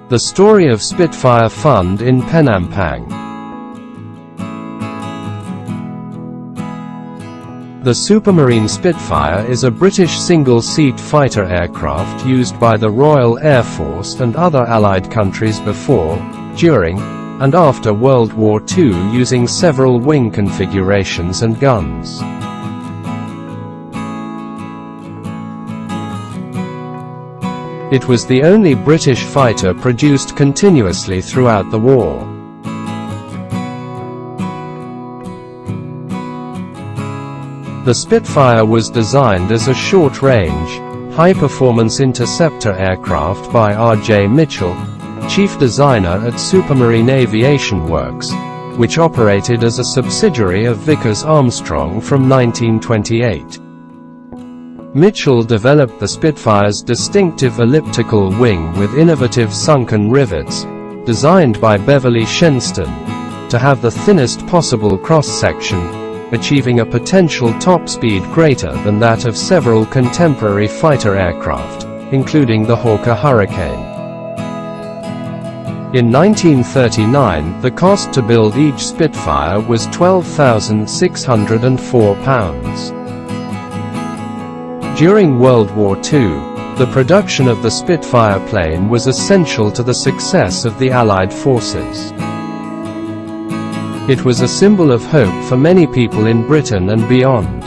The story of Spitfire Fund in Penampang. The Supermarine Spitfire is a British single-seat fighter aircraft used by the Royal Air Force and other Allied countries before, during, and after World War II, using several wing configurations and guns. It was the only British fighter produced continuously throughout the war. The Spitfire was designed as a short-range, high-performance interceptor aircraft by R.J. Mitchell, chief designer at Supermarine Aviation Works, which operated as a subsidiary of Vickers Armstrong from 1928. Mitchell developed the Spitfire's distinctive elliptical wing with innovative sunken rivets, designed by Beverly Shenston, to have the thinnest possible cross-section, achieving a potential top speed greater than that of several contemporary fighter aircraft, including the Hawker Hurricane. In 1939, the cost to build each Spitfire was £12,604. During World War II, the production of the Spitfire plane was essential to the success of the Allied forces. It was a symbol of hope for many people in Britain and beyond.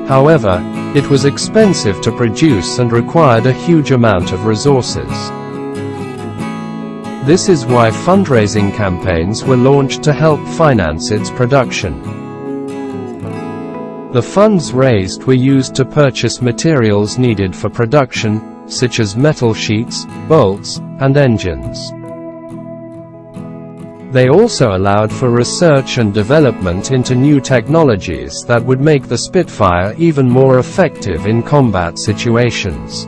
However, it was expensive to produce and required a huge amount of resources. This is why fundraising campaigns were launched to help finance its production. The funds raised were used to purchase materials needed for production, such as metal sheets, bolts, and engines. They also allowed for research and development into new technologies that would make the Spitfire even more effective in combat situations.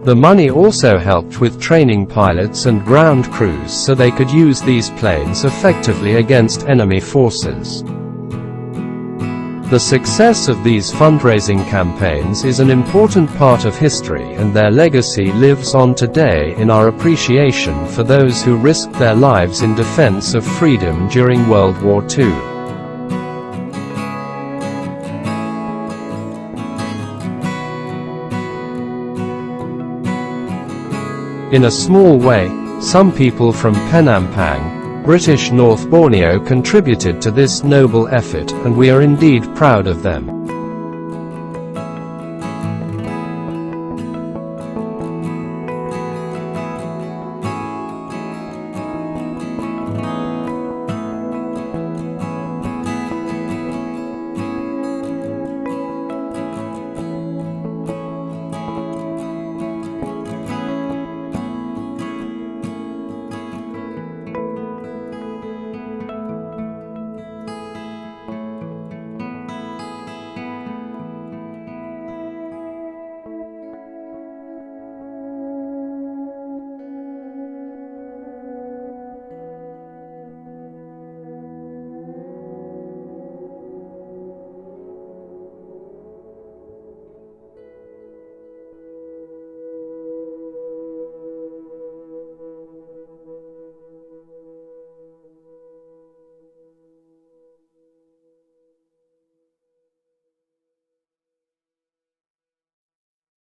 The money also helped with training pilots and ground crews so they could use these planes effectively against enemy forces. The success of these fundraising campaigns is an important part of history, and their legacy lives on today in our appreciation for those who risked their lives in defense of freedom during World War II. In a small way, some people from Penampang, British North Borneo contributed to this noble effort, and we are indeed proud of them.